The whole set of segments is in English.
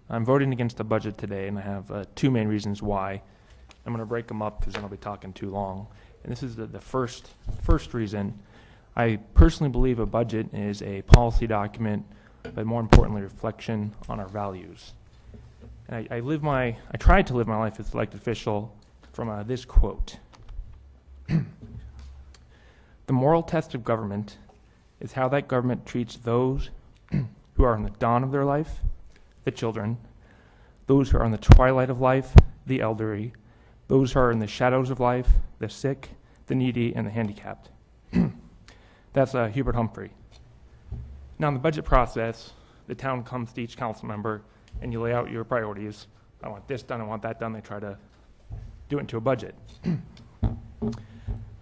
I'm voting against the budget today, and I have two main reasons why. I'm going to break them up because then I'll be talking too long. And this is the first reason. I personally believe a budget is a policy document, but more importantly, reflection on our values. And I tried to live my life as an elected official from this quote. The moral test of government is how that government treats those who are in the dawn of their life, the children, those who are in the twilight of life, the elderly, those who are in the shadows of life, the sick, the needy, and the handicapped. That's Hubert Humphrey. Now, in the budget process, the town comes to each council member and you lay out your priorities. I want this done, I want that done. They try to do it into a budget.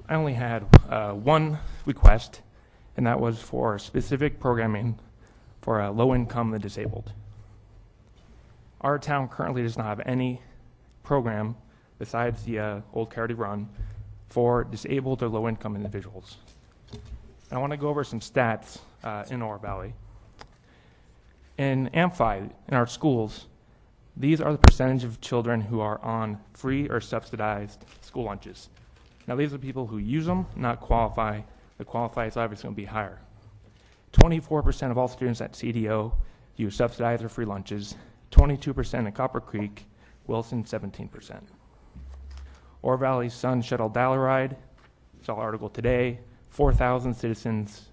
I only had one request, and that was for specific programming for low income and disabled. Our town currently does not have any program besides the Old Coyote Run for disabled or low income individuals. I want to go over some stats in Oro Valley. In Amphi, in our schools, these are the percentage of children who are on free or subsidized school lunches. Now, these are people who use them, not qualify. The qualify is obviously going to be higher. 24% of all students at CDO use subsidized or free lunches, 22% at Copper Creek, Wilson 17%. Oro Valley's Sun Shuttle Dial-A-Ride, saw an article today, 4,000 citizens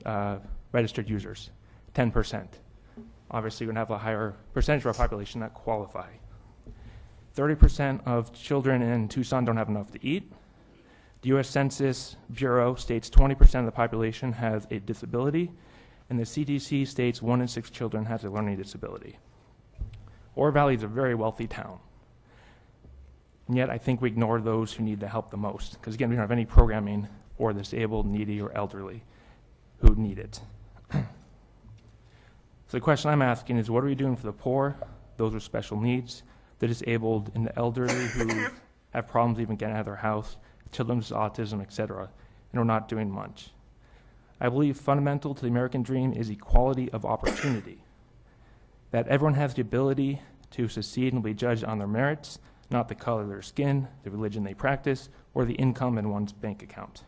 registered users, 10%. Obviously, we're going to have a higher percentage of our population that qualify. 30% of children in Tucson don't have enough to eat. The U.S. Census Bureau states 20% of the population has a disability, and the CDC states 1 in 6 children has a learning disability. Oro Valley is a very wealthy town, and yet I think we ignore those who need the help the most, because again, we don't have any programming for disabled, needy, or elderly who need it. So the question I'm asking is, what are we doing for the poor, those with special needs, the disabled, and the elderly who have problems even getting out of their house, children with autism, etc., and we're not doing much. I believe fundamental to the American dream is equality of opportunity, that everyone has the ability to succeed and be judged on their merits, not the color of their skin, the religion they practice, or the income in one's bank account.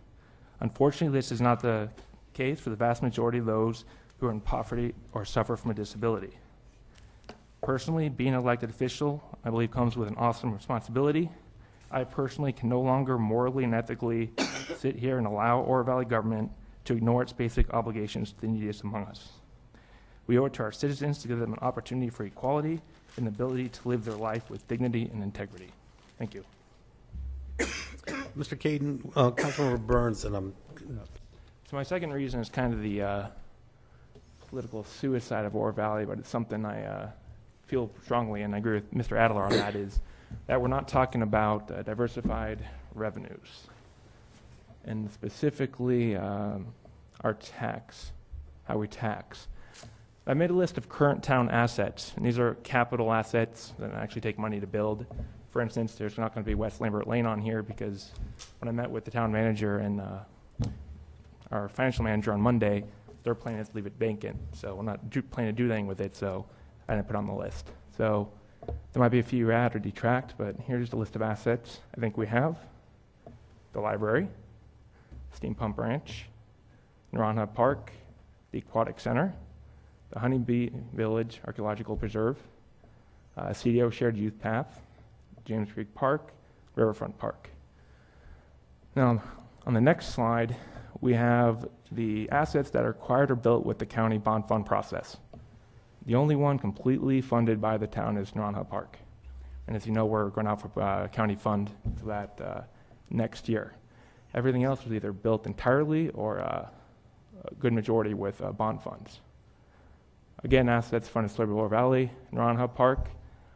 Unfortunately, this is not the case for the vast majority of those who are in poverty or suffer from a disability. Personally, being an elected official, I believe, comes with an awesome responsibility. I personally can no longer morally and ethically sit here and allow Oro Valley government to ignore its basic obligations to the neediest among us. We owe it to our citizens to give them an opportunity for equality and the ability to live their life with dignity and integrity. Thank you. Mr. Caden, Councilmember Burns, and So my second reason is kind of the political suicide of Oro Valley, but it's something I feel strongly, and I agree with Mr. Adler on that, is that we're not talking about diversified revenues, and specifically our tax, how we tax. I made a list of current town assets, and these are capital assets that actually take money to build. For instance, there's not going to be West Lambert Lane on here because when I met with the town manager and our financial manager on Monday, they're planning to leave it vacant, so we're not planning to do anything with it, so I didn't put it on the list. So there might be a few add or detract, but here's the list of assets I think we have. The library, Steam Pump Ranch, Naranja Park, the Aquatic Center, the Honeybee Village Archaeological Preserve, CDO Shared Youth Path, James Creek Park, Riverfront Park. Now, on the next slide, we have the assets that are acquired or built with the county bond fund process. The only one completely funded by the town is Naranja Park. And as you know, we're going out for county fund for that next year. Everything else was either built entirely or a good majority with bond funds. Again, assets funded by Oro Valley, Naranja Park.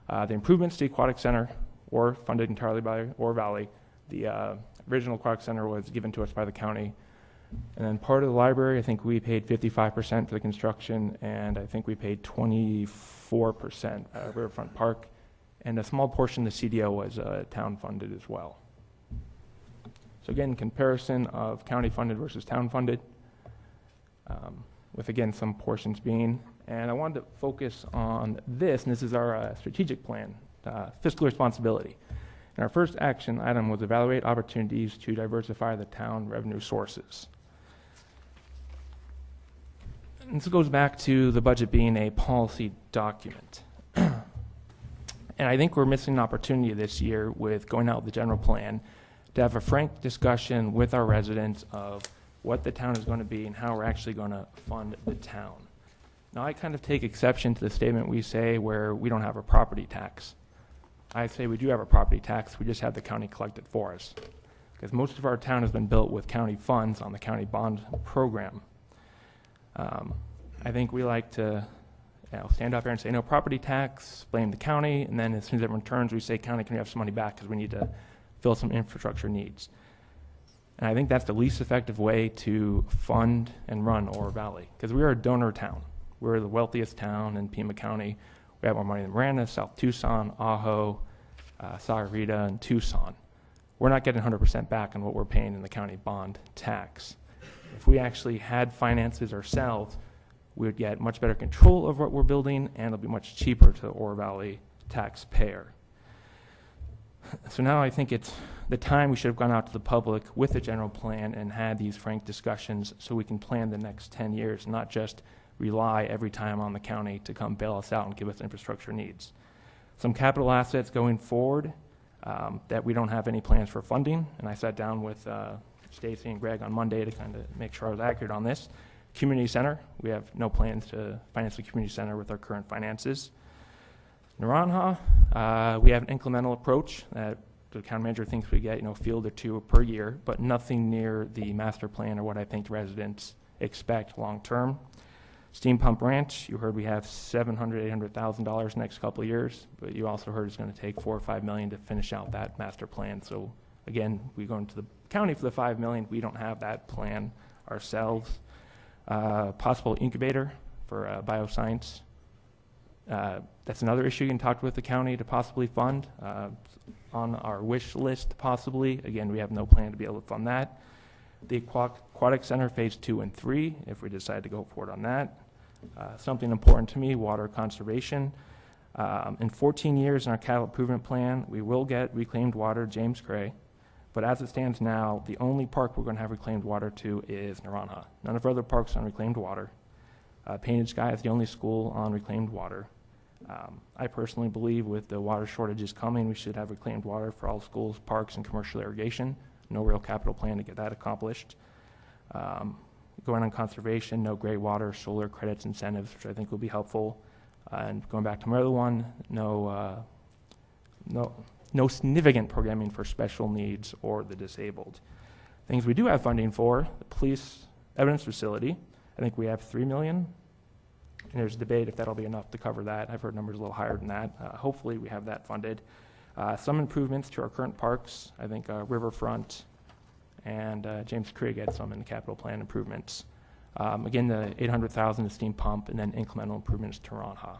The improvements to the Aquatic Center were funded entirely by Oro Valley. The original Aquatic Center was given to us by the county. And then part of the library, I think we paid 55% for the construction, and I think we paid 24% at Riverfront Park. And a small portion of the CDO was town funded as well. So again, comparison of county funded versus town funded, with again some portions being And I wanted to focus on this, and this is our strategic plan, fiscal responsibility. And our first action item was evaluate opportunities to diversify the town revenue sources. And this goes back to the budget being a policy document. And I think we're missing an opportunity this year with going out with the general plan to have a frank discussion with our residents of what the town is going to be and how we're actually going to fund the town. Now, I kind of take exception to the statement we say where we don't have a property tax. I say we do have a property tax, we just have the county collect it for us. Because most of our town has been built with county funds on the county bond program. I think we like to stand up here and say no property tax, blame the county, and then as soon as it returns, we say, county, can we have some money back because we need to fill some infrastructure needs. And I think that's the least effective way to fund and run Oro Valley, because we are a donor town. We're the wealthiest town in Pima County. We have more money than Miranda, South Tucson, Ajo, Sahuarita, and Tucson. We're not getting 100% back on what we're paying in the county bond tax. If we actually had finances ourselves, we would get much better control of what we're building, and it'll be much cheaper to the Oro Valley taxpayer. So now I think it's the time we should have gone out to the public with a general plan and had these frank discussions so we can plan the next 10 years, not just rely every time on the county to come bail us out and give us infrastructure needs. Some capital assets going forward that we don't have any plans for funding, and I sat down with Stacy and Greg on Monday to kind of make sure I was accurate on this. Community center, we have no plans to finance the community center with our current finances. Naranja, we have an incremental approach that the county manager thinks we get, a field or two per year, but nothing near the master plan or what I think residents expect long term. Steam Pump Ranch, you heard we have $700,000, $800,000 next couple of years, but you also heard it's going to take $4 or $5 million to finish out that master plan. So again, we go into the county for the $5 million. We don't have that plan ourselves. Possible incubator for bioscience. That's another issue you can talk with the county to possibly fund. On our wish list, possibly. Again, we have no plan to be able to fund that. The Aquatic Center Phase 2 and 3, if we decide to go forward on that. Something important to me, water conservation. In 14 years in our capital improvement plan, we will get reclaimed water, James Gray. But as it stands now, the only park we're going to have reclaimed water to is Naranja. None of our other parks on reclaimed water. Painted Sky is the only school on reclaimed water. I personally believe with the water shortages coming, we should have reclaimed water for all schools, parks, and commercial irrigation. No real capital plan to get that accomplished. Going on conservation, no gray water, solar credits, incentives, which I think will be helpful. And going back to my other one, no significant programming for special needs or the disabled. Things we do have funding for, the police evidence facility. I think we have $3 million. And there's debate if that'll be enough to cover that. I've heard numbers a little higher than that. Hopefully we have that funded. Some improvements to our current parks. I think Riverfront and James Craig had some in the capital plan improvements. Again, the $800,000 to steam pump and then incremental improvements to Naranja.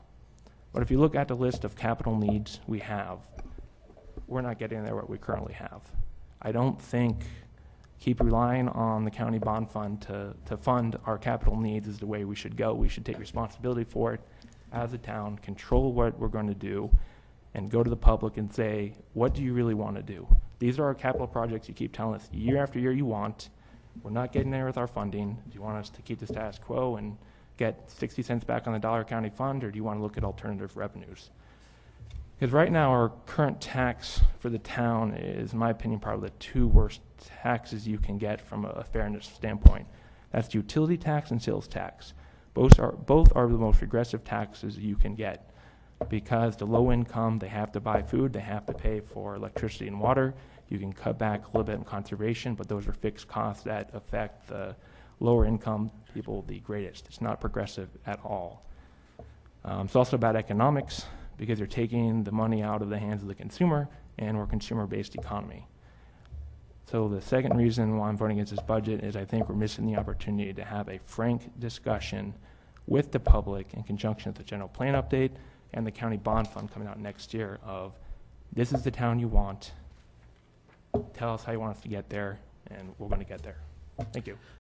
But if you look at the list of capital needs we have, we're not getting there what we currently have. I don't think keep relying on the county bond fund to fund our capital needs is the way we should go. We should take responsibility for it as a town, control what we're going to do, and go to the public and say, what do you really want to do? These are our capital projects you keep telling us year after year you want. We're not getting there with our funding. Do you want us to keep the status quo and get 60 cents back on the dollar county fund, or do you want to look at alternative revenues? Because right now our current tax for the town is, in my opinion, probably the two worst taxes you can get from a fairness standpoint. That's utility tax and sales tax. Both are the most regressive taxes you can get, because the low income, they have to buy food, they have to pay for electricity and water. You can cut back a little bit in conservation, but those are fixed costs that affect the lower income people the greatest. It's not progressive at all. It's also about economics, because you're taking the money out of the hands of the consumer, and we're a consumer-based economy. So the second reason why I'm voting against this budget is I think we're missing the opportunity to have a frank discussion with the public in conjunction with the general plan update and the county bond fund coming out next year of, this is the town you want, tell us how you want us to get there, and we're going to get there. Thank you.